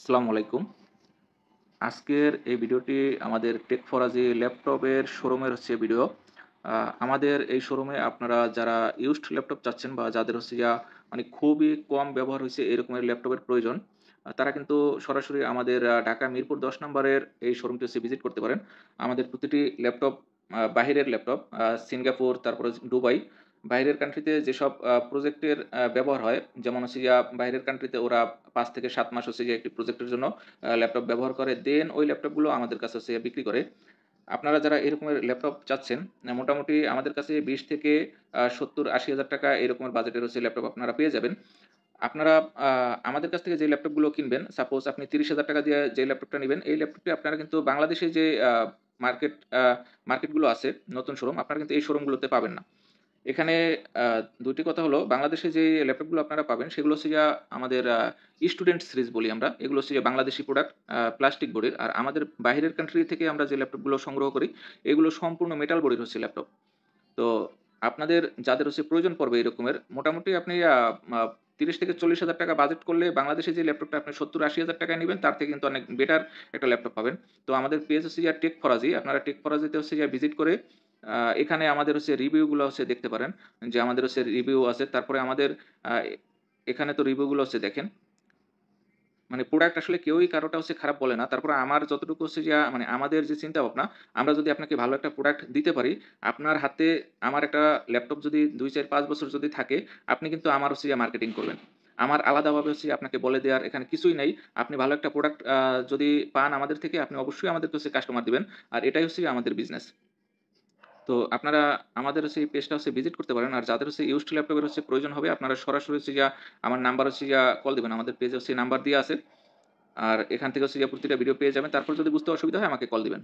আসসালামু আলাইকুম। আজকের এই ভিডিওটি আমাদের টেক ফরাজি ল্যাপটপের শোরুমের ভিডিও। আমাদের এই শোরুমে আপনারা যারা ইউজড ল্যাপটপ চাচ্ছেন বা যাদের মানে খুবই কম ব্যবহার হইছে এরকমের ল্যাপটপের প্রয়োজন, তারা কিন্তু সরাসরি আমাদের ঢাকা মিরপুর ১০ নম্বরের এই শোরুমটি ভিজিট করতে পারেন। আমাদের প্রতিটি ল্যাপটপ বাহিরের ল্যাপটপ, সিঙ্গাপুর, তারপরে দুবাই, বাইরের কান্ট্রিতে যেসব প্রজেক্টের ব্যবহার হয়, যেমন বাইরের কান্ট্রিতে ওরা ৫ থেকে ৭ মাস একটি প্রজেক্টের জন্য ল্যাপটপ ব্যবহার করে। দেন ওই ল্যাপটপগুলো আমাদের কাছে বিক্রি করে। আপনারা যারা এরকমের ল্যাপটপ চাচ্ছেন, মোটামুটি আমাদের কাছে ২০ থেকে ৭০-৮০ হাজার টাকা এরকমের বাজেটের ল্যাপটপ আপনারা পেয়ে যাবেন। আপনারা আ আমাদের কাছ থেকে যে ল্যাপটপগুলো কিনবেন, সাপোজ আপনি ৩০,০০০ টাকা দিয়ে যে ল্যাপটপটা নিবেন, এই ল্যাপটপটি আপনারা কিন্তু বাংলাদেশে যে মার্কেট আ মার্কেটগুলো আছে, নতুন শোরুম, আপনারা কিন্তু এই শোরুমগুলোতে পাবেন না। এখানে ২ টি কথা হলো, বাংলাদেশে যে ল্যাপটপগুলো আপনারা পাবেন সেগুলো আমাদের স্টুডেন্ট সিরিজ বলি আমরা। এগুলো বাংলাদেশি প্রোডাক্ট, প্লাস্টিক বডির। আর আমাদের বাহিরের কান্ট্রি থেকে আমরা যে ল্যাপটপগুলো সংগ্রহ করি, এগুলো সম্পূর্ণ মেটাল বডির ল্যাপটপ। তো আপনাদের যাদের প্রয়োজন পড়বে এরকমের, মোটামুটি আপনি আ মা ৩০ থেকে ৪০,০০০ টাকা বাজেট করলে বাংলাদেশে যে ল্যাপটপটা আপনি ৭০-৮০ হাজার টাকায় নিবেন, তার থেকে কিন্তু অনেক বেটার একটা ল্যাপটপ পাবেন। তো আমাদের পেজ টেক ফরাজি। আপনারা টেক ফরাজিতে ভিজিট করে এখানে আমাদের রিভিউ গুলো দেখতে পারেন, যে আমাদের রিভিউ আছে। তারপরে আমাদের আ এখানে তো রিভিউ গুলো দেখেন। মানে প্রোডাক্ট আসলে কেউই কারোটা খারাপ বলে না। তারপরে আমার যতটুকু মানে আমাদের যে চিন্তা ভাবনা, আমরা যদি আপনাকে ভালো একটা প্রোডাক্ট দিতে পারি, আপনার হাতে আমার একটা ল্যাপটপ যদি ২, ৪, ৫ বছর যদি থাকে, আপনি কিন্তু আমার মার্কেটিং করবেন। আমার আলাদাভাবে আপনাকে বলে দেওয়ার এখানে কিছুই নাই। আপনি ভালো একটা প্রোডাক্ট যদি পান আমাদের থেকে, আপনি অবশ্যই আমাদেরকে কাস্টমার দিবেন। আর এটাই আমাদের বিজনেস। তো আপনারা আমাদের এই পেজটা ভিজিট করতে পারেন। আর যাদের ইউজড ল্যাপটপের প্রয়োজন হবে, আপনারা সরাসরি আমার নাম্বার কল দিবেন। আমাদের পেজে নাম্বার দেয়া আছে। আর এখান থেকে প্রতিটা ভিডিও পেয়ে যাবেন। তারপর যদি বুঝতে অসুবিধা হয় আমাকে কল দিবেন।